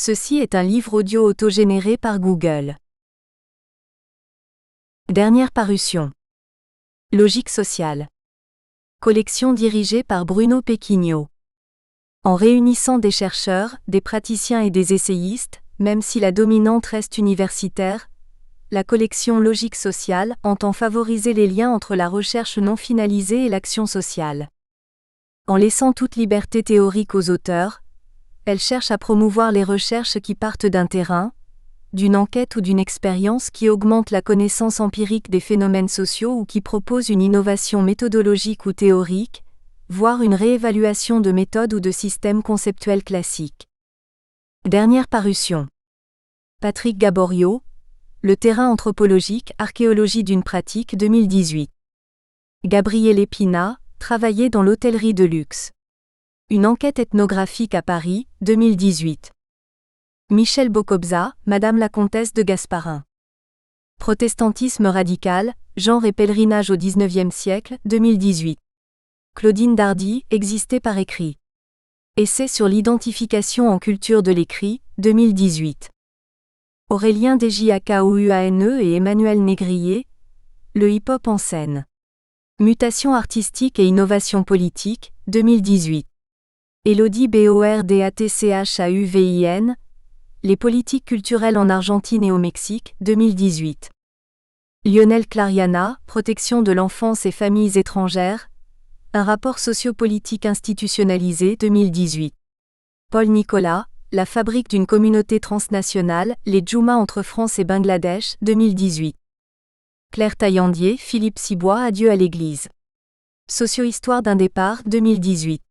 Ceci est un livre audio autogénéré par Google. Dernière parution. Logique sociale. Collection dirigée par Bruno Pequigno. En réunissant des chercheurs, des praticiens et des essayistes, même si la dominante reste universitaire, la collection Logique sociale entend favoriser les liens entre la recherche non finalisée et l'action sociale. En laissant toute liberté théorique aux auteurs, elle cherche à promouvoir les recherches qui partent d'un terrain, d'une enquête ou d'une expérience qui augmente la connaissance empirique des phénomènes sociaux ou qui propose une innovation méthodologique ou théorique, voire une réévaluation de méthodes ou de systèmes conceptuels classiques. Dernière parution. Patrick Gaborio, Le terrain anthropologique, archéologie d'une pratique 2018. Gabriel Épinat, Travailler dans l'hôtellerie de luxe. Une enquête ethnographique à Paris, 2018. Michel Bocobza, Madame la comtesse de Gasparin. Protestantisme radical, genre et pèlerinage au XIXe siècle, 2018. Claudine Dardy, Exister par écrit. Essai sur l'identification en culture de l'écrit, 2018. Aurélien Desgiacauane et Emmanuel Négrier, Le hip-hop en scène. Mutation artistique et innovation politique, 2018. Élodie Bordatchauvin, Les politiques culturelles en Argentine et au Mexique, 2018. Lionel Clariana, Protection de l'enfance et familles étrangères, un rapport sociopolitique institutionnalisé, 2018. Paul Nicolas, La fabrique d'une communauté transnationale, les Djouma entre France et Bangladesh, 2018. Claire Taillandier, Philippe Cibois, Adieu à l'Église. Socio-histoire d'un départ, 2018.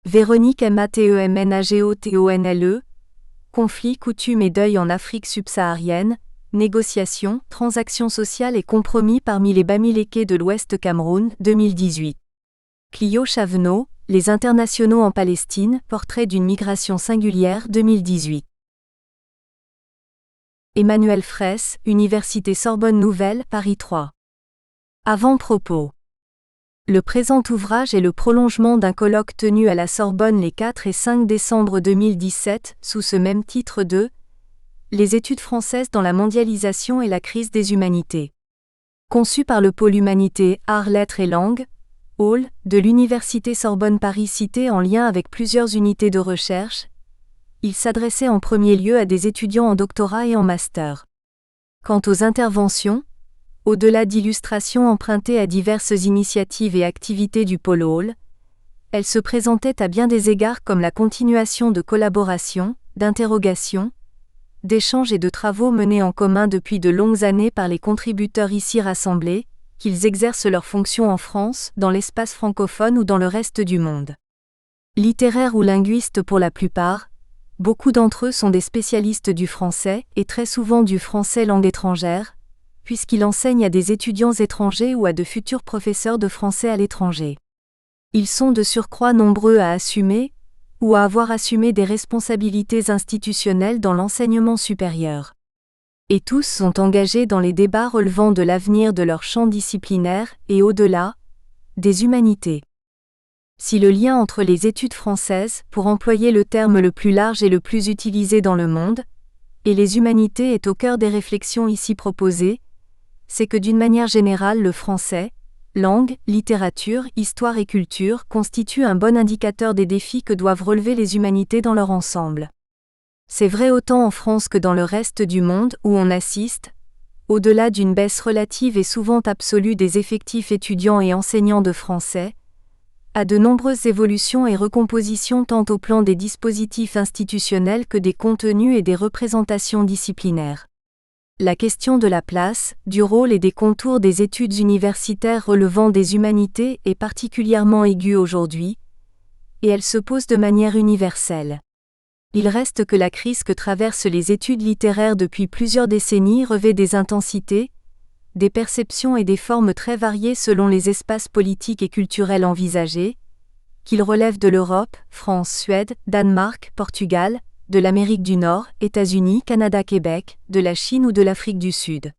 Véronique Matemenagotone, Conflits, coutumes et deuil en Afrique subsaharienne, négociations, transactions sociales et compromis parmi les Bamileke de l'Ouest Cameroun, 2018. Clio Chavenot, Les internationaux en Palestine, portrait d'une migration singulière, 2018. Emmanuel Fraisse, Université Sorbonne Nouvelle, Paris 3. Avant-propos. Le présent ouvrage est le prolongement d'un colloque tenu à la Sorbonne les 4 et 5 décembre 2017, sous ce même titre de « Les études françaises dans la mondialisation et la crise des humanités ». Conçu par le pôle Humanité, Arts, Lettres et Langues, Hall, de l'Université Sorbonne Paris-Cité en lien avec plusieurs unités de recherche, il s'adressait en premier lieu à des étudiants en doctorat et en master. Quant aux interventions, au-delà d'illustrations empruntées à diverses initiatives et activités du pôle Hall, elles se présentaient à bien des égards comme la continuation de collaborations, d'interrogations, d'échanges et de travaux menés en commun depuis de longues années par les contributeurs ici rassemblés, qu'ils exercent leurs fonctions en France, dans l'espace francophone ou dans le reste du monde. Littéraires ou linguistes pour la plupart, beaucoup d'entre eux sont des spécialistes du français, et très souvent du français langue étrangère, puisqu'il enseigne à des étudiants étrangers ou à de futurs professeurs de français à l'étranger. Ils sont de surcroît nombreux à assumer, ou à avoir assumé des responsabilités institutionnelles dans l'enseignement supérieur. Et tous sont engagés dans les débats relevant de l'avenir de leur champ disciplinaire et au-delà, des humanités. Si le lien entre les études françaises, pour employer le terme le plus large et le plus utilisé dans le monde, et les humanités est au cœur des réflexions ici proposées, c'est que d'une manière générale le français, langue, littérature, histoire et culture constitue un bon indicateur des défis que doivent relever les humanités dans leur ensemble. C'est vrai autant en France que dans le reste du monde où on assiste, au-delà d'une baisse relative et souvent absolue des effectifs étudiants et enseignants de français, à de nombreuses évolutions et recompositions tant au plan des dispositifs institutionnels que des contenus et des représentations disciplinaires. La question de la place, du rôle et des contours des études universitaires relevant des humanités est particulièrement aiguë aujourd'hui, et elle se pose de manière universelle. Il reste que la crise que traversent les études littéraires depuis plusieurs décennies revêt des intensités, des perceptions et des formes très variées selon les espaces politiques et culturels envisagés, qu'ils relèvent de l'Europe, France, Suède, Danemark, Portugal, de l'Amérique du Nord, États-Unis, Canada, Québec, de la Chine ou de l'Afrique du Sud.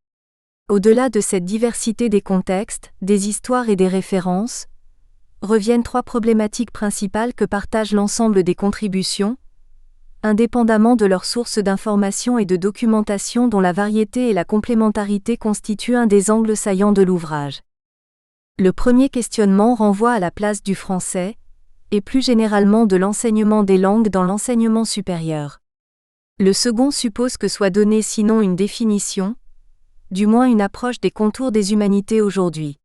Au-delà de cette diversité des contextes, des histoires et des références, reviennent 3 problématiques principales que partagent l'ensemble des contributions. indépendamment de leurs sources d'information et de documentation dont la variété et la complémentarité constituent un des angles saillants de l'ouvrage. Le premier questionnement renvoie à la place du français, et plus généralement de l'enseignement des langues dans l'enseignement supérieur. Le second suppose que soit donnée sinon une définition, du moins une approche des contours des humanités aujourd'hui.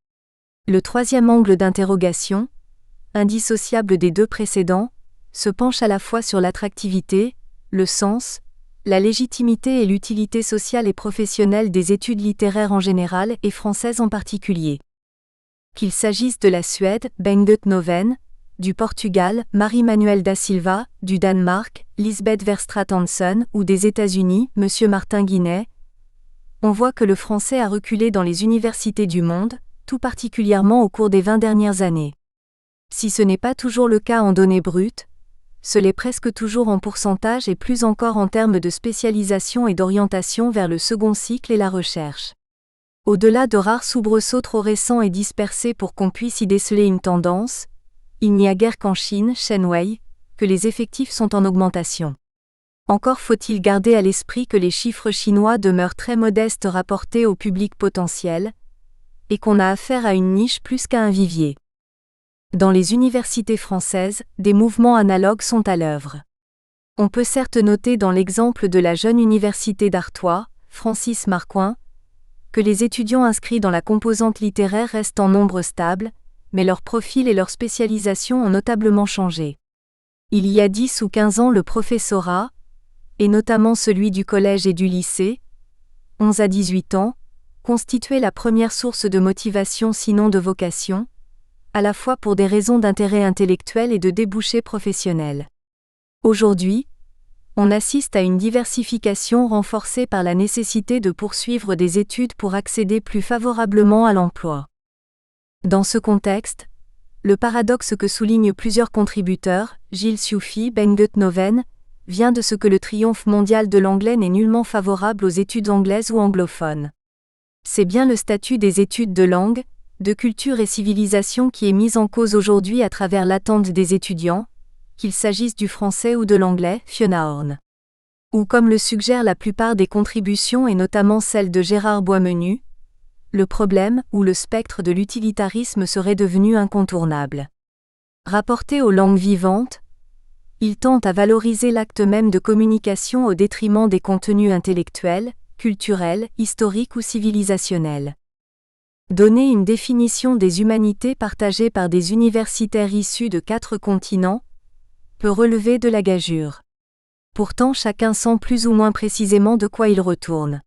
Le troisième angle d'interrogation, indissociable des deux précédents, se penche à la fois sur l'attractivité, le sens, la légitimité et l'utilité sociale et professionnelle des études littéraires en général et françaises en particulier. Qu'il s'agisse de la Suède, Bengt Noven, du Portugal, Marie-Manuelle da Silva, du Danemark, Lisbeth Verstraete Hansen ou des États-Unis, M. Martin Guinet, on voit que le français a reculé dans les universités du monde, tout particulièrement au cours des 20 dernières années. Si ce n'est pas toujours le cas en données brutes, ce l'est presque toujours en pourcentage et plus encore en termes de spécialisation et d'orientation vers le second cycle et la recherche. Au-delà de rares soubresauts trop récents et dispersés pour qu'on puisse y déceler une tendance, il n'y a guère qu'en Chine, Shenwei, que les effectifs sont en augmentation. Encore faut-il garder à l'esprit que les chiffres chinois demeurent très modestes rapportés au public potentiel, et qu'on a affaire à une niche plus qu'à un vivier. Dans les universités françaises, des mouvements analogues sont à l'œuvre. On peut certes noter dans l'exemple de la jeune université d'Artois, Francis Marcoing, que les étudiants inscrits dans la composante littéraire restent en nombre stable, mais leur profil et leur spécialisation ont notablement changé. Il y a 10 ou 15 ans le professorat, et notamment celui du collège et du lycée, 11 à 18 ans, constituait la première source de motivation sinon de vocation, à la fois pour des raisons d'intérêt intellectuel et de débouchés professionnels. Aujourd'hui, on assiste à une diversification renforcée par la nécessité de poursuivre des études pour accéder plus favorablement à l'emploi. Dans ce contexte, le paradoxe que soulignent plusieurs contributeurs, Gilles Ciuffy, Bengt Noven, vient de ce que le triomphe mondial de l'anglais n'est nullement favorable aux études anglaises ou anglophones. C'est bien le statut des études de langue, de culture et civilisation qui est mis en cause aujourd'hui à travers l'attente des étudiants, qu'il s'agisse du français ou de l'anglais, Fiona Horn. Ou comme le suggèrent la plupart des contributions et notamment celle de Gérard Boismenu, le problème ou le spectre de l'utilitarisme serait devenu incontournable. Rapporté aux langues vivantes, il tente à valoriser l'acte même de communication au détriment des contenus intellectuels, culturels, historiques ou civilisationnels. Donner une définition des humanités partagée par des universitaires issus de 4 continents peut relever de la gageure. Pourtant chacun sent plus ou moins précisément de quoi il retourne.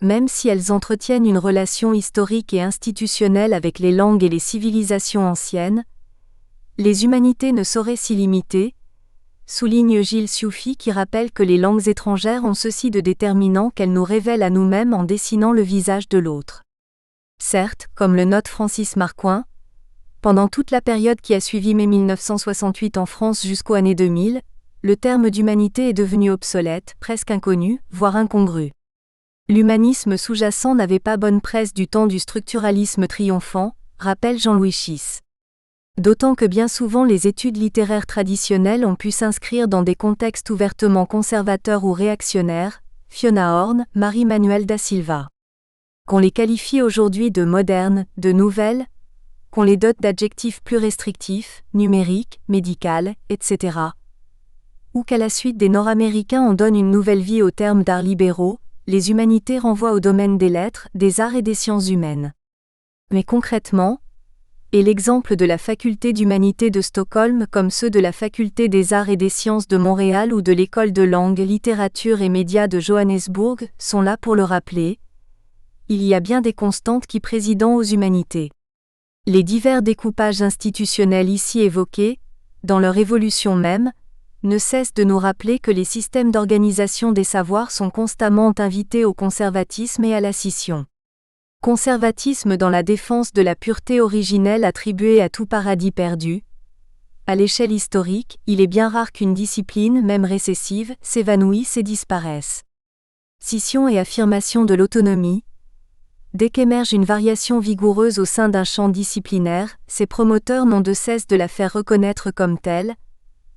Même si elles entretiennent une relation historique et institutionnelle avec les langues et les civilisations anciennes, les humanités ne sauraient s'y limiter, souligne Gilles Ciuffy qui rappelle que les langues étrangères ont ceci de déterminant qu'elles nous révèlent à nous-mêmes en dessinant le visage de l'autre. Certes, comme le note Francis Marcoing, pendant toute la période qui a suivi mai 1968 en France jusqu'aux années 2000, le terme d'humanité est devenu obsolète, presque inconnu, voire incongru. L'humanisme sous-jacent n'avait pas bonne presse du temps du structuralisme triomphant, rappelle Jean-Louis Schiss. D'autant que bien souvent les études littéraires traditionnelles ont pu s'inscrire dans des contextes ouvertement conservateurs ou réactionnaires, Fiona Horn, Marie-Manuelle da Silva. Qu'on les qualifie aujourd'hui de modernes, de nouvelles, qu'on les dote d'adjectifs plus restrictifs, numériques, médicales, etc. Ou qu'à la suite des Nord-Américains on donne une nouvelle vie aux termes d'arts libéraux, les humanités renvoient au domaine des lettres, des arts et des sciences humaines. Mais concrètement, et l'exemple de la faculté d'humanité de Stockholm comme ceux de la faculté des arts et des sciences de Montréal ou de l'école de langue, littérature et médias de Johannesburg sont là pour le rappeler, il y a bien des constantes qui président aux humanités. Les divers découpages institutionnels ici évoqués, dans leur évolution même, ne cessent de nous rappeler que les systèmes d'organisation des savoirs sont constamment invités au conservatisme et à la scission. Conservatisme dans la défense de la pureté originelle attribuée à tout paradis perdu. À l'échelle historique, il est bien rare qu'une discipline, même récessive, s'évanouisse et disparaisse. Scission et affirmation de l'autonomie. Dès qu'émerge une variation vigoureuse au sein d'un champ disciplinaire, ses promoteurs n'ont de cesse de la faire reconnaître comme telle,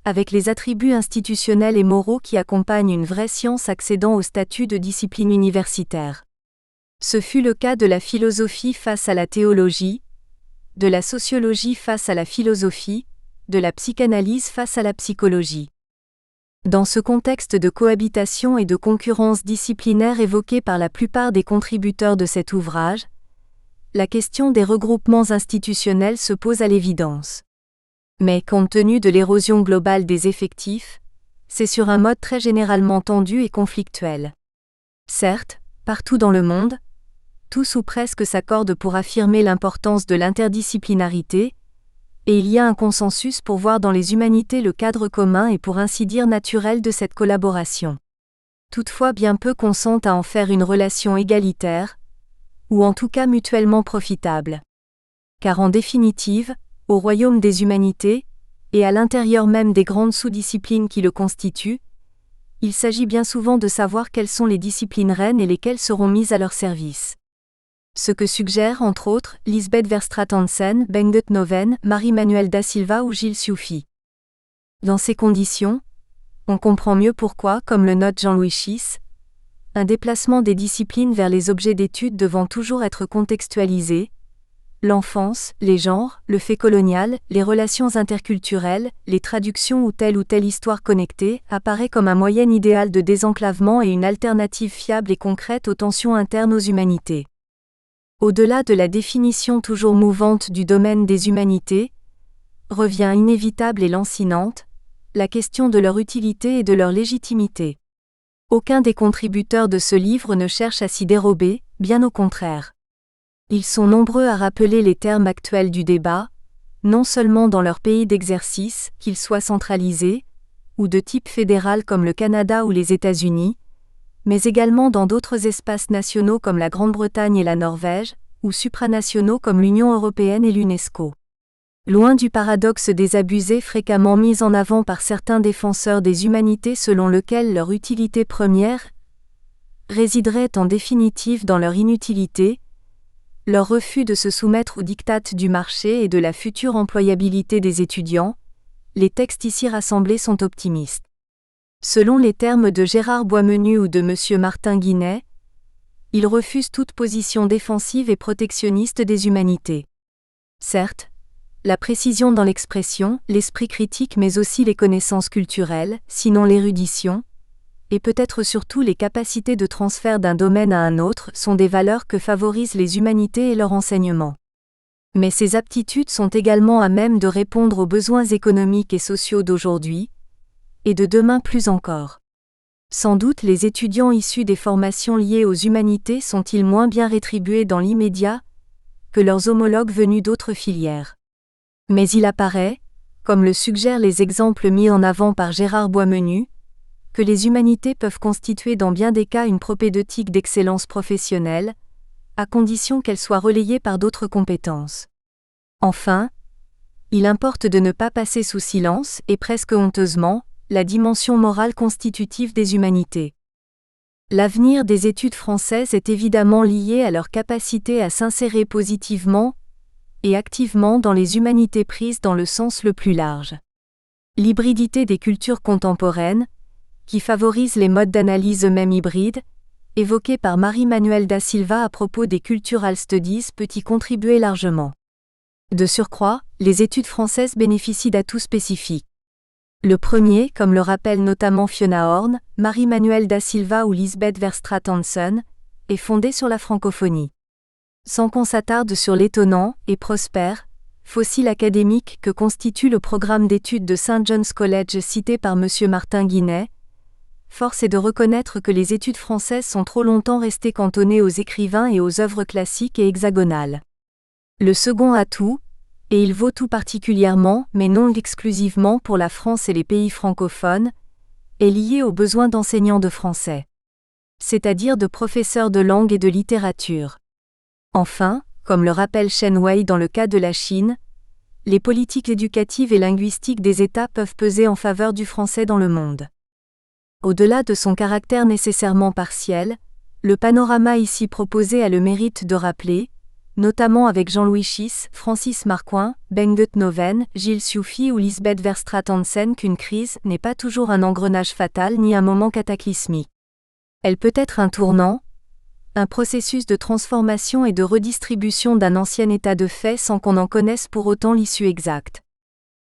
avec les attributs institutionnels et moraux qui accompagnent une vraie science accédant au statut de discipline universitaire. Ce fut le cas de la philosophie face à la théologie, de la sociologie face à la philosophie, de la psychanalyse face à la psychologie. Dans ce contexte de cohabitation et de concurrence disciplinaire évoqué par la plupart des contributeurs de cet ouvrage, la question des regroupements institutionnels se pose à l'évidence. Mais compte tenu de l'érosion globale des effectifs, c'est sur un mode très généralement tendu et conflictuel. Certes, partout dans le monde, tous ou presque s'accordent pour affirmer l'importance de l'interdisciplinarité, et il y a un consensus pour voir dans les humanités le cadre commun et pour ainsi dire naturel de cette collaboration. Toutefois, bien peu consentent à en faire une relation égalitaire, ou en tout cas mutuellement profitable. Car en définitive, au royaume des humanités, et à l'intérieur même des grandes sous-disciplines qui le constituent, il s'agit bien souvent de savoir quelles sont les disciplines reines et lesquelles seront mises à leur service. Ce que suggèrent entre autres Lisbeth Verstraete Hansen, Bengt Noven, Marie-Manuelle da Silva ou Gilles Ciuffi. Dans ces conditions, on comprend mieux pourquoi, comme le note Jean-Louis Schiess, un déplacement des disciplines vers les objets d'étude devant toujours être contextualisé, l'enfance, les genres, le fait colonial, les relations interculturelles, les traductions ou telle histoire connectée, apparaît comme un moyen idéal de désenclavement et une alternative fiable et concrète aux tensions internes aux humanités. Au-delà de la définition toujours mouvante du domaine des humanités, revient inévitable et lancinante, la question de leur utilité et de leur légitimité. Aucun des contributeurs de ce livre ne cherche à s'y dérober, bien au contraire. Ils sont nombreux à rappeler les termes actuels du débat, non seulement dans leur pays d'exercice, qu'ils soient centralisés, ou de type fédéral comme le Canada ou les États-Unis, mais également dans d'autres espaces nationaux comme la Grande-Bretagne et la Norvège, ou supranationaux comme l'Union européenne et l'UNESCO. Loin du paradoxe désabusé fréquemment mis en avant par certains défenseurs des humanités selon lequel leur utilité première résiderait en définitive dans leur inutilité, leur refus de se soumettre aux diktats du marché et de la future employabilité des étudiants, les textes ici rassemblés sont optimistes. Selon les termes de Gérard Boismenu ou de M. Martin Guinet, ils refusent toute position défensive et protectionniste des humanités. Certes, la précision dans l'expression, l'esprit critique mais aussi les connaissances culturelles, sinon l'érudition, et peut-être surtout les capacités de transfert d'un domaine à un autre sont des valeurs que favorisent les humanités et leur enseignement. Mais ces aptitudes sont également à même de répondre aux besoins économiques et sociaux d'aujourd'hui, et de demain plus encore. Sans doute les étudiants issus des formations liées aux humanités sont-ils moins bien rétribués dans l'immédiat que leurs homologues venus d'autres filières. Mais il apparaît, comme le suggèrent les exemples mis en avant par Gérard Boismenu, que les humanités peuvent constituer dans bien des cas une propédeutique d'excellence professionnelle, à condition qu'elles soient relayées par d'autres compétences. Enfin, il importe de ne pas passer sous silence, et presque honteusement, la dimension morale constitutive des humanités. L'avenir des études françaises est évidemment lié à leur capacité à s'insérer positivement et activement dans les humanités prises dans le sens le plus large. L'hybridité des cultures contemporaines, qui favorise les modes d'analyse eux-mêmes hybrides, évoqués par Marie-Manuelle da Silva à propos des Cultural Studies peut y contribuer largement. De surcroît, les études françaises bénéficient d'atouts spécifiques. Le premier, comme le rappellent notamment Fiona Horn, Marie-Manuelle da Silva ou Lisbeth Verstraete Hansen, est fondé sur la francophonie. Sans qu'on s'attarde sur l'étonnant et prospère fossile académique que constitue le programme d'études de St. John's College cité par M. Martin Guinet, force est de reconnaître que les études françaises sont trop longtemps restées cantonnées aux écrivains et aux œuvres classiques et hexagonales. Le second atout, et il vaut tout particulièrement, mais non exclusivement pour la France et les pays francophones, est lié aux besoins d'enseignants de français, c'est-à-dire de professeurs de langue et de littérature. Enfin, comme le rappelle Shen Wei dans le cas de la Chine, les politiques éducatives et linguistiques des États peuvent peser en faveur du français dans le monde. Au-delà de son caractère nécessairement partiel, le panorama ici proposé a le mérite de rappeler, notamment avec Jean-Louis Schiess, Francis Marcoing, Bengt Noven, Gilles Ciuffy ou Lisbeth Verstraete-Hansen qu'une crise n'est pas toujours un engrenage fatal ni un moment cataclysmique. Elle peut être un tournant, un processus de transformation et de redistribution d'un ancien état de fait sans qu'on en connaisse pour autant l'issue exacte.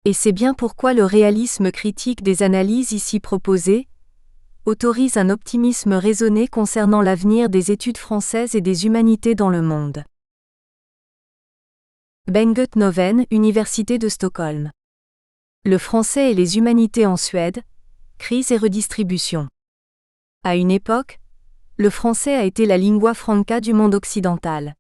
Et c'est bien pourquoi le réalisme critique des analyses ici proposées autorise un optimisme raisonné concernant l'avenir des études françaises et des humanités dans le monde. Bengt Noven, Université de Stockholm. Le français et les humanités en Suède, crise et redistribution. À une époque, le français a été la lingua franca du monde occidental.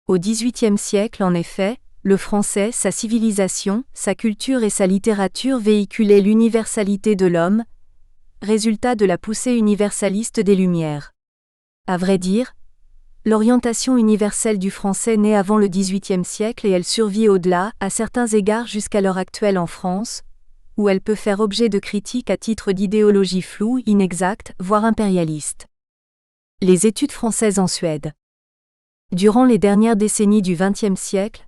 Au XVIIIe siècle, en effet, le français, sa civilisation, sa culture et sa littérature véhiculaient l'universalité de l'homme, résultat de la poussée universaliste des Lumières. À vrai dire, l'orientation universelle du français naît avant le XVIIIe siècle et elle survit au-delà, à certains égards jusqu'à l'heure actuelle en France, où elle peut faire objet de critiques à titre d'idéologie floue, inexacte, voire impérialiste. Les études françaises en Suède. Durant les dernières décennies du XXe siècle,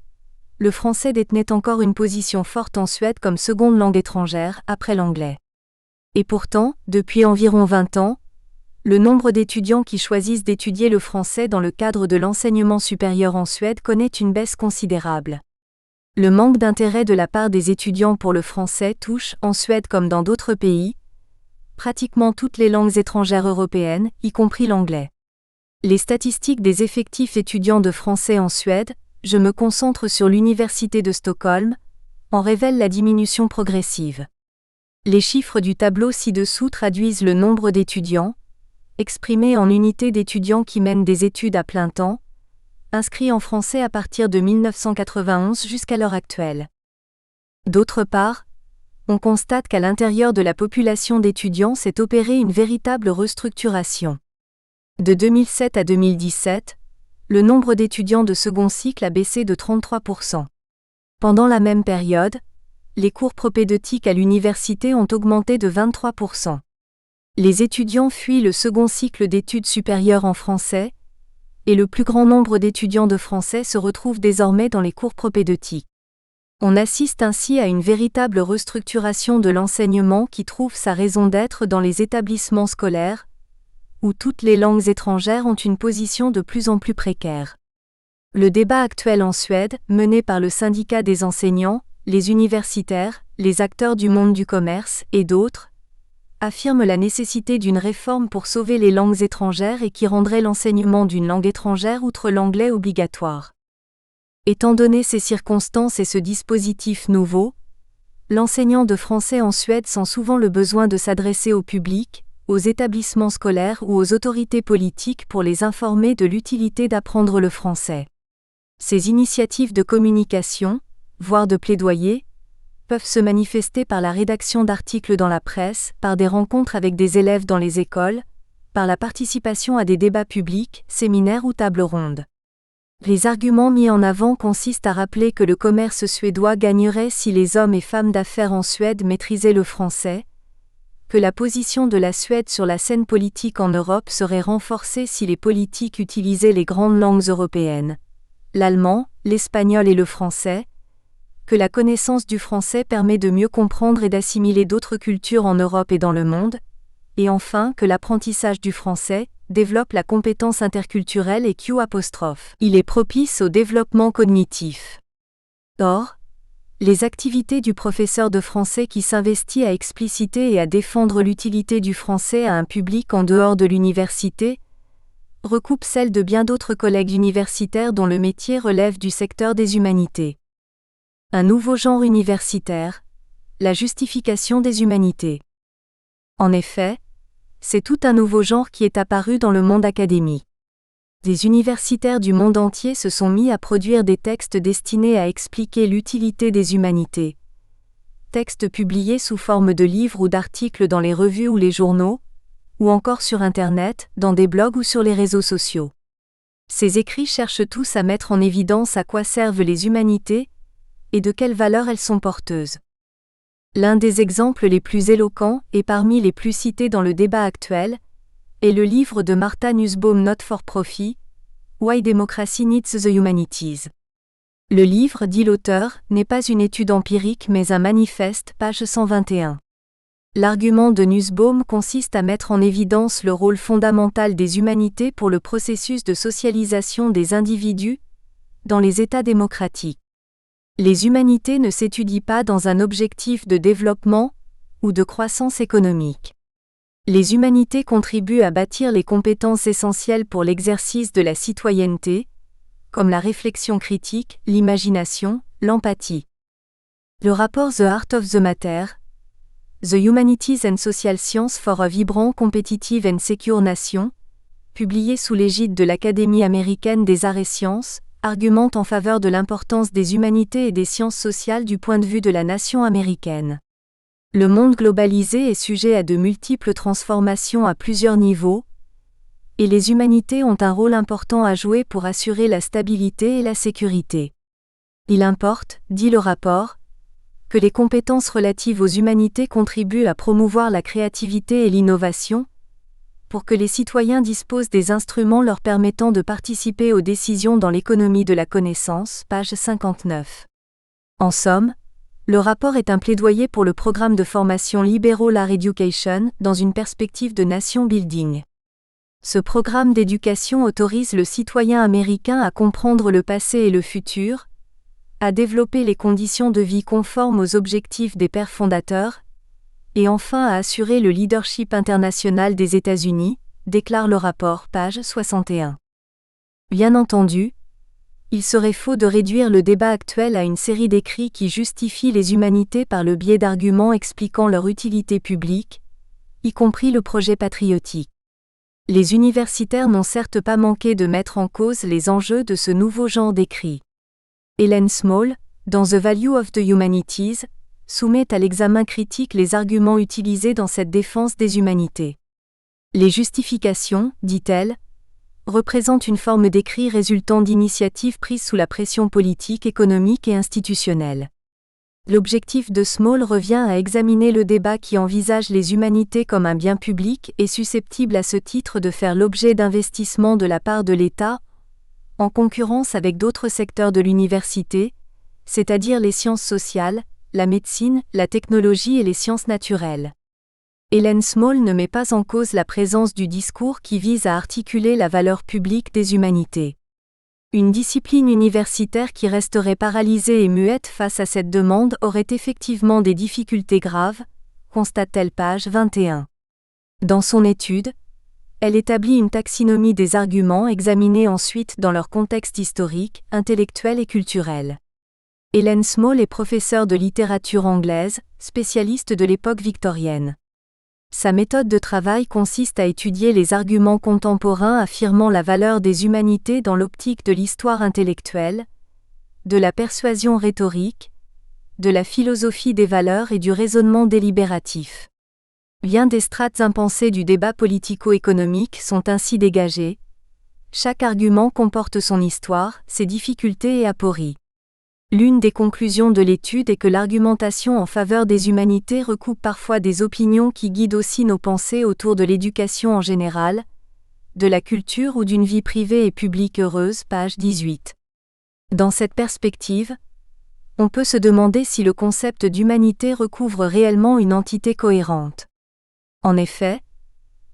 le français détenait encore une position forte en Suède comme seconde langue étrangère, après l'anglais. Et pourtant, depuis environ 20 ans, le nombre d'étudiants qui choisissent d'étudier le français dans le cadre de l'enseignement supérieur en Suède connaît une baisse considérable. Le manque d'intérêt de la part des étudiants pour le français touche, en Suède comme dans d'autres pays, pratiquement toutes les langues étrangères européennes, y compris l'anglais. Les statistiques des effectifs étudiants de français en Suède, je me concentre sur l'Université de Stockholm, en révèlent la diminution progressive. Les chiffres du tableau ci-dessous traduisent le nombre d'étudiants, exprimé en unités d'étudiants qui mènent des études à plein temps, inscrits en français à partir de 1991 jusqu'à l'heure actuelle. D'autre part, on constate qu'à l'intérieur de la population d'étudiants s'est opérée une véritable restructuration. De 2007 à 2017, le nombre d'étudiants de second cycle a baissé de 33%. Pendant la même période, les cours propédeutiques à l'université ont augmenté de 23%. Les étudiants fuient le second cycle d'études supérieures en français, et le plus grand nombre d'étudiants de français se retrouvent désormais dans les cours propédeutiques. On assiste ainsi à une véritable restructuration de l'enseignement qui trouve sa raison d'être dans les établissements scolaires, où toutes les langues étrangères ont une position de plus en plus précaire. Le débat actuel en Suède, mené par le syndicat des enseignants, les universitaires, les acteurs du monde du commerce et d'autres, affirme la nécessité d'une réforme pour sauver les langues étrangères et qui rendrait l'enseignement d'une langue étrangère outre l'anglais obligatoire. Étant donné ces circonstances et ce dispositif nouveau, l'enseignant de français en Suède sent souvent le besoin de s'adresser au public, aux établissements scolaires ou aux autorités politiques pour les informer de l'utilité d'apprendre le français. Ces initiatives de communication, voire de plaidoyer, peuvent se manifester par la rédaction d'articles dans la presse, par des rencontres avec des élèves dans les écoles, par la participation à des débats publics, séminaires ou tables rondes. Les arguments mis en avant consistent à rappeler que le commerce suédois gagnerait si les hommes et femmes d'affaires en Suède maîtrisaient le français, que la position de la Suède sur la scène politique en Europe serait renforcée si les politiques utilisaient les grandes langues européennes, l'allemand, l'espagnol et le français, que la connaissance du français permet de mieux comprendre et d'assimiler d'autres cultures en Europe et dans le monde, et enfin que l'apprentissage du français développe la compétence interculturelle et Q'. Il est propice au développement cognitif. Or, les activités du professeur de français qui s'investit à expliciter et à défendre l'utilité du français à un public en dehors de l'université recoupent celles de bien d'autres collègues universitaires dont le métier relève du secteur des humanités. Un nouveau genre universitaire, la justification des humanités. En effet, c'est tout un nouveau genre qui est apparu dans le monde académique. Des universitaires du monde entier se sont mis à produire des textes destinés à expliquer l'utilité des humanités. Textes publiés sous forme de livres ou d'articles dans les revues ou les journaux, ou encore sur Internet, dans des blogs ou sur les réseaux sociaux. Ces écrits cherchent tous à mettre en évidence à quoi servent les humanités, et de quelles valeurs elles sont porteuses. L'un des exemples les plus éloquents, et parmi les plus cités dans le débat actuel, est le livre de Martha Nussbaum Not for Profit, Why Democracy Needs the Humanities. Le livre, dit l'auteur, n'est pas une étude empirique mais un manifeste, page 121. L'argument de Nussbaum consiste à mettre en évidence le rôle fondamental des humanités pour le processus de socialisation des individus dans les États démocratiques. Les humanités ne s'étudient pas dans un objectif de développement ou de croissance économique. Les humanités contribuent à bâtir les compétences essentielles pour l'exercice de la citoyenneté, comme la réflexion critique, l'imagination, l'empathie. Le rapport The Heart of the Matter, The Humanities and Social Science for a Vibrant, Competitive and Secure Nation, publié sous l'égide de l'Académie américaine des arts et sciences, argumente en faveur de l'importance des humanités et des sciences sociales du point de vue de la nation américaine. Le monde globalisé est sujet à de multiples transformations à plusieurs niveaux, et les humanités ont un rôle important à jouer pour assurer la stabilité et la sécurité. Il importe, dit le rapport, que les compétences relatives aux humanités contribuent à promouvoir la créativité et l'innovation, pour que les citoyens disposent des instruments leur permettant de participer aux décisions dans l'économie de la connaissance, page 59. En somme, le rapport est un plaidoyer pour le programme de formation Liberal Education dans une perspective de nation building. Ce programme d'éducation autorise le citoyen américain à comprendre le passé et le futur, à développer les conditions de vie conformes aux objectifs des pères fondateurs, et enfin à assurer le leadership international des États-Unis, déclare le rapport, page 61. Bien entendu, il serait faux de réduire le débat actuel à une série d'écrits qui justifient les humanités par le biais d'arguments expliquant leur utilité publique, y compris le projet patriotique. Les universitaires n'ont certes pas manqué de mettre en cause les enjeux de ce nouveau genre d'écrits. Helen Small, dans The Value of the Humanities, soumet à l'examen critique les arguments utilisés dans cette défense des humanités. Les justifications, dit-elle, représentent une forme d'écrit résultant d'initiatives prises sous la pression politique, économique et institutionnelle. L'objectif de Small revient à examiner le débat qui envisage les humanités comme un bien public et susceptible à ce titre de faire l'objet d'investissements de la part de l'État, en concurrence avec d'autres secteurs de l'université, c'est-à-dire les sciences sociales, la médecine, la technologie et les sciences naturelles. Helen Small ne met pas en cause la présence du discours qui vise à articuler la valeur publique des humanités. Une discipline universitaire qui resterait paralysée et muette face à cette demande aurait effectivement des difficultés graves, constate-t-elle page 21. Dans son étude, elle établit une taxinomie des arguments examinés ensuite dans leur contexte historique, intellectuel et culturel. Helen Small est professeure de littérature anglaise, spécialiste de l'époque victorienne. Sa méthode de travail consiste à étudier les arguments contemporains affirmant la valeur des humanités dans l'optique de l'histoire intellectuelle, de la persuasion rhétorique, de la philosophie des valeurs et du raisonnement délibératif. Bien des strates impensées du débat politico-économique sont ainsi dégagées. Chaque argument comporte son histoire, ses difficultés et apories. L'une des conclusions de l'étude est que l'argumentation en faveur des humanités recoupe parfois des opinions qui guident aussi nos pensées autour de l'éducation en général, de la culture ou d'une vie privée et publique heureuse, page 18. Dans cette perspective, on peut se demander si le concept d'humanité recouvre réellement une entité cohérente. En effet,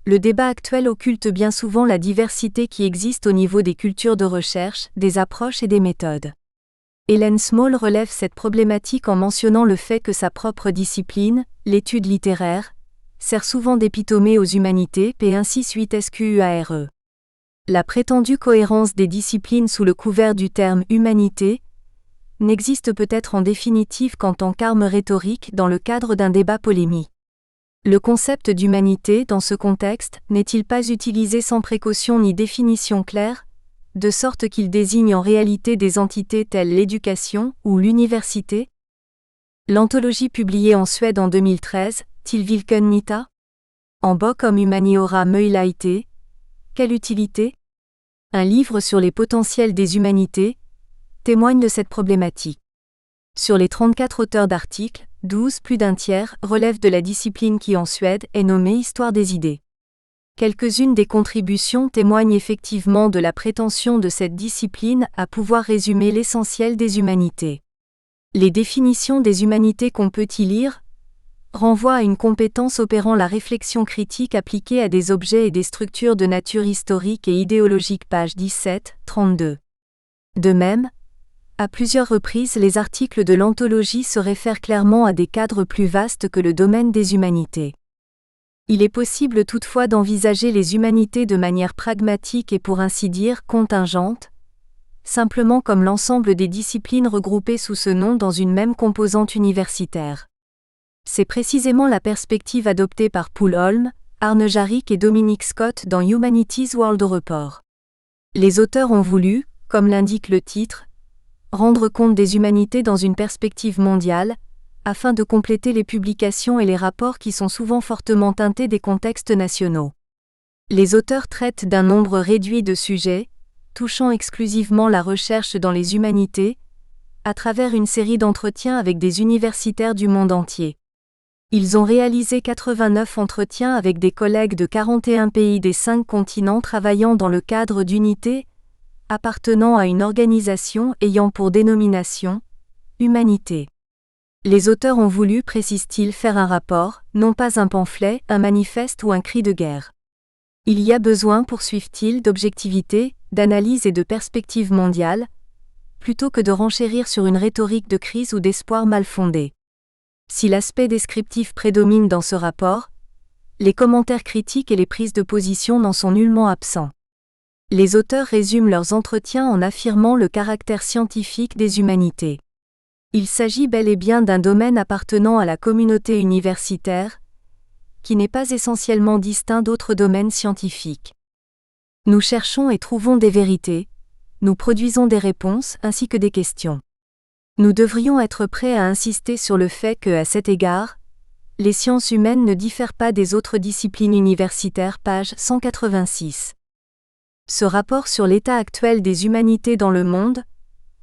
le débat actuel occulte bien souvent la diversité qui existe au niveau des cultures de recherche, des approches et des méthodes. Helen Small relève cette problématique en mentionnant le fait que sa propre discipline, l'étude littéraire, sert souvent d'épitomée aux humanités p ainsi suite SQUARE. La prétendue cohérence des disciplines sous le couvert du terme « humanité » n'existe peut-être en définitive qu'en tant qu'arme rhétorique dans le cadre d'un débat polémique. Le concept d'humanité dans ce contexte n'est-il pas utilisé sans précaution ni définition claire, de sorte qu'il désigne en réalité des entités telles l'éducation ou l'université? L'anthologie publiée en Suède en 2013, Tillvilken nytta? En bok om humaniora möjligheter? Quelle utilité? Un livre sur les potentiels des humanités témoigne de cette problématique. Sur les 34 auteurs d'articles, 12, plus d'un tiers, relèvent de la discipline qui en Suède est nommée Histoire des idées. Quelques-unes des contributions témoignent effectivement de la prétention de cette discipline à pouvoir résumer l'essentiel des humanités. Les définitions des humanités qu'on peut y lire renvoient à une compétence opérant la réflexion critique appliquée à des objets et des structures de nature historique et idéologique, page 17, 32. De même, à plusieurs reprises, les articles de l'anthologie se réfèrent clairement à des cadres plus vastes que le domaine des humanités. Il est possible toutefois d'envisager les humanités de manière pragmatique et pour ainsi dire contingente, simplement comme l'ensemble des disciplines regroupées sous ce nom dans une même composante universitaire. C'est précisément la perspective adoptée par Paul Holm, Arne Jarrik et Dominic Scott dans Humanities World Report. Les auteurs ont voulu, comme l'indique le titre, rendre compte des humanités dans une perspective mondiale, afin de compléter les publications et les rapports qui sont souvent fortement teintés des contextes nationaux. Les auteurs traitent d'un nombre réduit de sujets, touchant exclusivement la recherche dans les humanités, à travers une série d'entretiens avec des universitaires du monde entier. Ils ont réalisé 89 entretiens avec des collègues de 41 pays des 5 continents travaillant dans le cadre d'unités appartenant à une organisation ayant pour dénomination Humanité. Les auteurs ont voulu, précisent-ils, faire un rapport, non pas un pamphlet, un manifeste ou un cri de guerre. Il y a besoin, poursuivent-ils, d'objectivité, d'analyse et de perspective mondiale, plutôt que de renchérir sur une rhétorique de crise ou d'espoir mal fondé. Si l'aspect descriptif prédomine dans ce rapport, les commentaires critiques et les prises de position n'en sont nullement absents. Les auteurs résument leurs entretiens en affirmant le caractère scientifique des humanités. Il s'agit bel et bien d'un domaine appartenant à la communauté universitaire, qui n'est pas essentiellement distinct d'autres domaines scientifiques. Nous cherchons et trouvons des vérités, nous produisons des réponses ainsi que des questions. Nous devrions être prêts à insister sur le fait que, à cet égard, les sciences humaines ne diffèrent pas des autres disciplines universitaires, page 186. Ce rapport sur l'état actuel des humanités dans le monde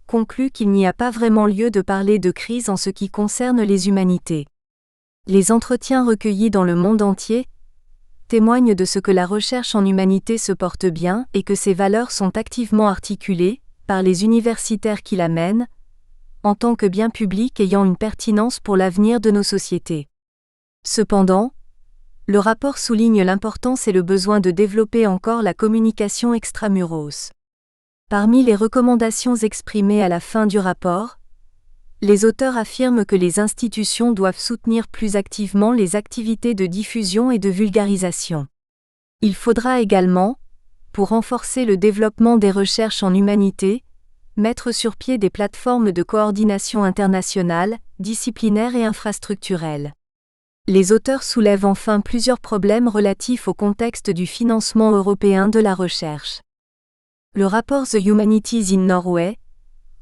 conclut qu'il n'y a pas vraiment lieu de parler de crise en ce qui concerne les humanités. Les entretiens recueillis dans le monde entier témoignent de ce que la recherche en humanité se porte bien et que ses valeurs sont activement articulées, par les universitaires qui la mènent, en tant que bien public ayant une pertinence pour l'avenir de nos sociétés. Cependant, le rapport souligne l'importance et le besoin de développer encore la communication extramuros. Parmi les recommandations exprimées à la fin du rapport, les auteurs affirment que les institutions doivent soutenir plus activement les activités de diffusion et de vulgarisation. Il faudra également, pour renforcer le développement des recherches en humanité, mettre sur pied des plateformes de coordination internationale, disciplinaire et infrastructurelle. Les auteurs soulèvent enfin plusieurs problèmes relatifs au contexte du financement européen de la recherche. Le rapport The Humanities in Norway,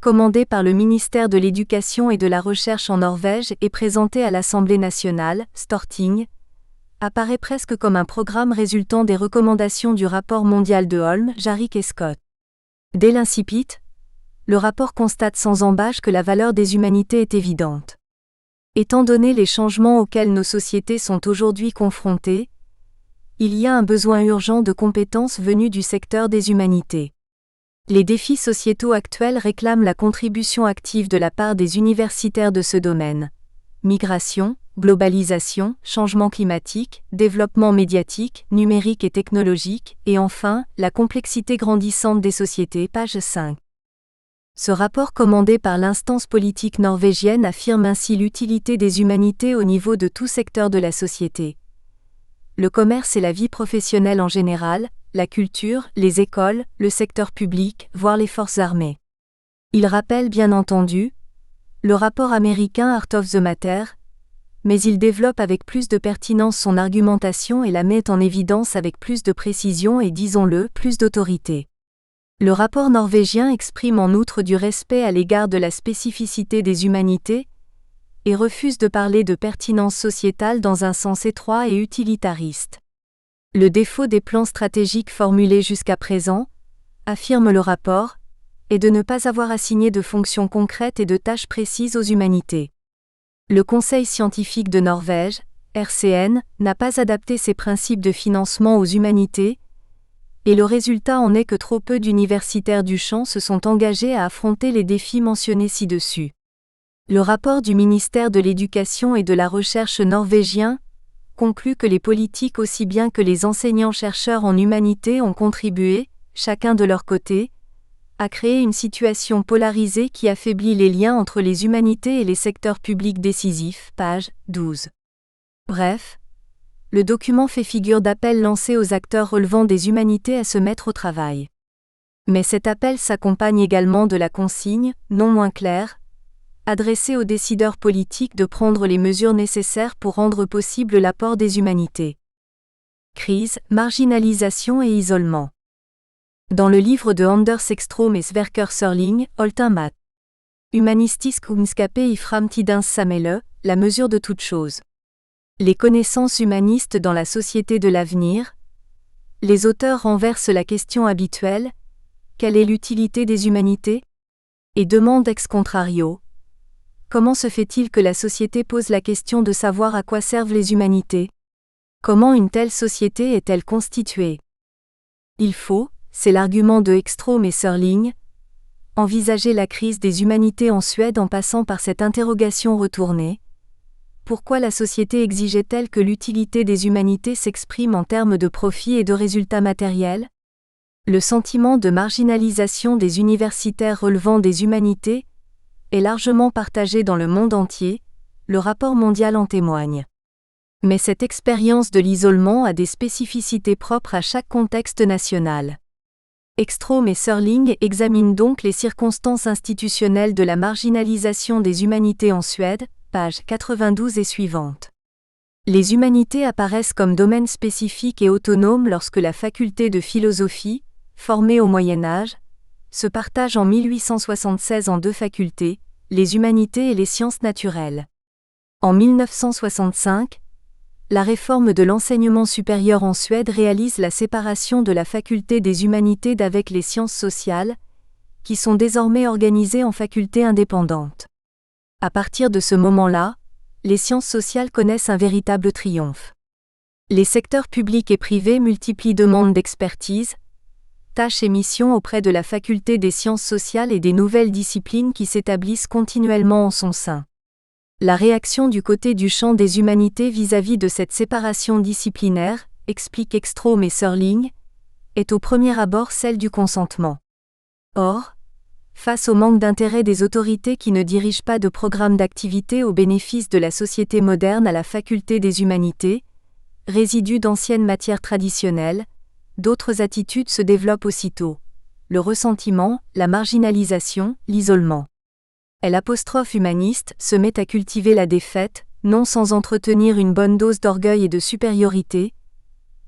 commandé par le ministère de l'Éducation et de la Recherche en Norvège et présenté à l'Assemblée nationale, Storting, apparaît presque comme un programme résultant des recommandations du rapport mondial de Holm, Jarrik et Scott. Dès l'incipit, le rapport constate sans embâche que la valeur des humanités est évidente. Étant donné les changements auxquels nos sociétés sont aujourd'hui confrontées, il y a un besoin urgent de compétences venues du secteur des humanités. Les défis sociétaux actuels réclament la contribution active de la part des universitaires de ce domaine. Migration, globalisation, changement climatique, développement médiatique, numérique et technologique, et enfin, la complexité grandissante des sociétés, page 5. Ce rapport commandé par l'instance politique norvégienne affirme ainsi l'utilité des humanités au niveau de tout secteur de la société. Le commerce et la vie professionnelle en général, la culture, les écoles, le secteur public, voire les forces armées. Il rappelle bien entendu le rapport américain Art of the Matter, mais il développe avec plus de pertinence son argumentation et la met en évidence avec plus de précision et, disons-le, plus d'autorité. Le rapport norvégien exprime en outre du respect à l'égard de la spécificité des humanités et refuse de parler de pertinence sociétale dans un sens étroit et utilitariste. Le défaut des plans stratégiques formulés jusqu'à présent, affirme le rapport, est de ne pas avoir assigné de fonctions concrètes et de tâches précises aux humanités. Le Conseil scientifique de Norvège, RCN, n'a pas adapté ses principes de financement aux humanités, et le résultat en est que trop peu d'universitaires du champ se sont engagés à affronter les défis mentionnés ci-dessus. Le rapport du ministère de l'Éducation et de la Recherche norvégien conclut que les politiques aussi bien que les enseignants-chercheurs en humanités ont contribué, chacun de leur côté, à créer une situation polarisée qui affaiblit les liens entre les humanités et les secteurs publics décisifs, page 12. Bref, le document fait figure d'appel lancé aux acteurs relevant des humanités à se mettre au travail. Mais cet appel s'accompagne également de la consigne, non moins claire, adressée aux décideurs politiques de prendre les mesures nécessaires pour rendre possible l'apport des humanités. Crise, marginalisation et isolement. Dans le livre de Anders Ekström et Sverker Sörling, Oltinmat. Humanistisk kunskaper i framtidens samhälle, la mesure de toute chose. Les connaissances humanistes dans la société de l'avenir. Les auteurs renversent la question habituelle, quelle est l'utilité des humanités? Et demandent ex contrario, comment se fait-il que la société pose la question de savoir à quoi servent les humanités? Comment une telle société est-elle constituée? Il faut, c'est l'argument de Ekström et Sörling, envisager la crise des humanités en Suède en passant par cette interrogation retournée. Pourquoi la société exigeait-elle que l'utilité des humanités s'exprime en termes de profit et de résultats matériels? Le sentiment de marginalisation des universitaires relevant des humanités est largement partagé dans le monde entier, le rapport mondial en témoigne. Mais cette expérience de l'isolement a des spécificités propres à chaque contexte national. Ekström et Sörling examinent donc les circonstances institutionnelles de la marginalisation des humanités en Suède, page 92 et suivante. Les humanités apparaissent comme domaine spécifique et autonome lorsque la faculté de philosophie, formée au Moyen Âge, se partage en 1876 en deux facultés, les humanités et les sciences naturelles. En 1965, la réforme de l'enseignement supérieur en Suède réalise la séparation de la faculté des humanités d'avec les sciences sociales, qui sont désormais organisées en facultés indépendantes. À partir de ce moment-là, les sciences sociales connaissent un véritable triomphe. Les secteurs publics et privés multiplient demandes d'expertise, tâches et missions auprès de la faculté des sciences sociales et des nouvelles disciplines qui s'établissent continuellement en son sein. La réaction du côté du champ des humanités vis-à-vis de cette séparation disciplinaire, explique Ekström et Sörling, est au premier abord celle du consentement. Or, face au manque d'intérêt des autorités qui ne dirigent pas de programme d'activité au bénéfice de la société moderne à la faculté des humanités, résidu d'anciennes matières traditionnelles, d'autres attitudes se développent aussitôt. Le ressentiment, la marginalisation, l'isolement. L'apostrophe humaniste se met à cultiver la défaite, non sans entretenir une bonne dose d'orgueil et de supériorité.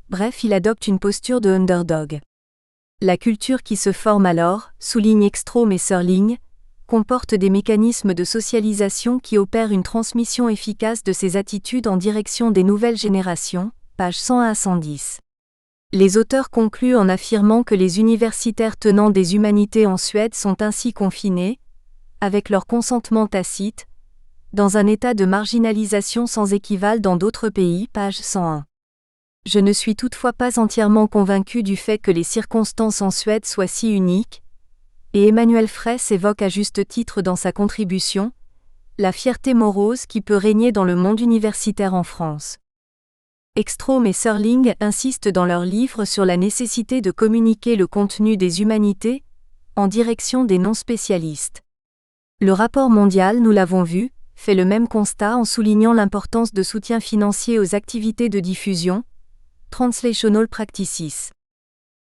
Bref, il adopte une posture de underdog. La culture qui se forme alors, souligne Ekström et Sörling, comporte des mécanismes de socialisation qui opèrent une transmission efficace de ces attitudes en direction des nouvelles générations, pages 101 à 110. Les auteurs concluent en affirmant que les universitaires tenant des humanités en Suède sont ainsi confinés, avec leur consentement tacite, dans un état de marginalisation sans équivalent dans d'autres pays, page 101. Je ne suis toutefois pas entièrement convaincu du fait que les circonstances en Suède soient si uniques, et Emmanuel Fraisse évoque à juste titre dans sa contribution la fierté morose qui peut régner dans le monde universitaire en France. Ekström et Sörling insistent dans leur livre sur la nécessité de communiquer le contenu des humanités en direction des non-spécialistes. Le rapport mondial, nous l'avons vu, fait le même constat en soulignant l'importance de soutien financier aux activités de diffusion, Translational Practices.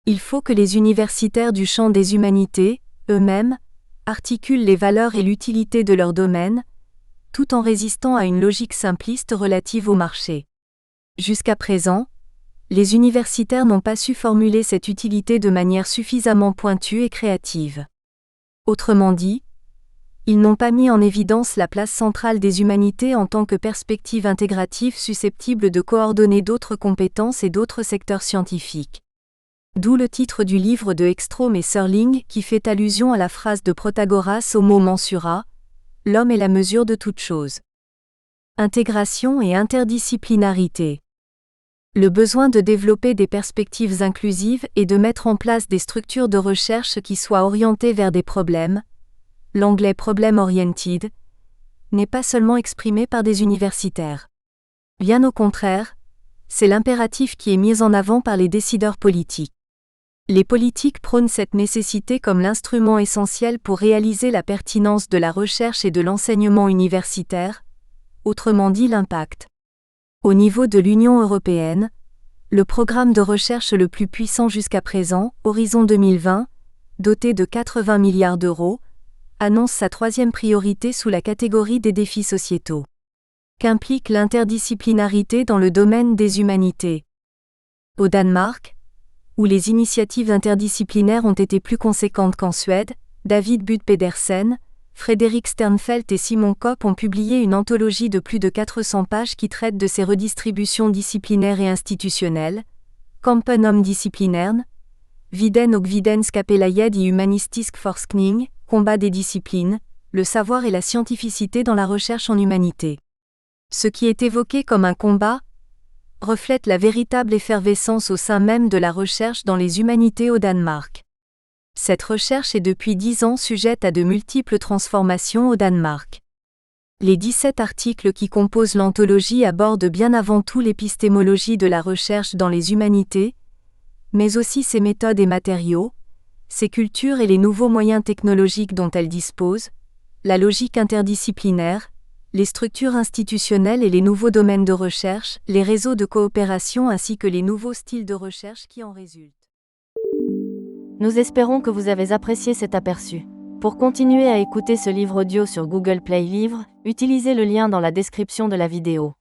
Il faut que les universitaires du champ des humanités, eux-mêmes, articulent les valeurs et l'utilité de leur domaine, tout en résistant à une logique simpliste relative au marché. Jusqu'à présent, les universitaires n'ont pas su formuler cette utilité de manière suffisamment pointue et créative. Autrement dit, ils n'ont pas mis en évidence la place centrale des humanités en tant que perspective intégrative susceptible de coordonner d'autres compétences et d'autres secteurs scientifiques. D'où le titre du livre de Ekström et Sörling qui fait allusion à la phrase de Protagoras au mot mensura, « L'homme est la mesure de toute chose ». Intégration et interdisciplinarité. Le besoin de développer des perspectives inclusives et de mettre en place des structures de recherche qui soient orientées vers des problèmes, l'anglais problem-oriented, n'est pas seulement exprimé par des universitaires. Bien au contraire, c'est l'impératif qui est mis en avant par les décideurs politiques. Les politiques prônent cette nécessité comme l'instrument essentiel pour réaliser la pertinence de la recherche et de l'enseignement universitaire, autrement dit l'impact. Au niveau de l'Union européenne, le programme de recherche le plus puissant jusqu'à présent, Horizon 2020, doté de 80 milliards d'euros, annonce sa troisième priorité sous la catégorie des défis sociétaux. Qu'implique l'interdisciplinarité dans le domaine des humanités? Au Danemark, où les initiatives interdisciplinaires ont été plus conséquentes qu'en Suède, David Bud Pedersen, Frédéric Sternfelt et Simon Kopp ont publié une anthologie de plus de 400 pages qui traite de ces redistributions disciplinaires et institutionnelles, Kampen om disciplinern, Viden og videnskapelig i humanistisk forskning, combat des disciplines, le savoir et la scientificité dans la recherche en humanité. Ce qui est évoqué comme un combat reflète la véritable effervescence au sein même de la recherche dans les humanités au Danemark. Cette recherche est depuis 10 ans sujette à de multiples transformations au Danemark. Les 17 articles qui composent l'anthologie abordent bien avant tout l'épistémologie de la recherche dans les humanités, mais aussi ses méthodes et matériaux, ses cultures et les nouveaux moyens technologiques dont elle dispose, la logique interdisciplinaire, les structures institutionnelles et les nouveaux domaines de recherche, les réseaux de coopération ainsi que les nouveaux styles de recherche qui en résultent. Nous espérons que vous avez apprécié cet aperçu. Pour continuer à écouter ce livre audio sur Google Play Livres, utilisez le lien dans la description de la vidéo.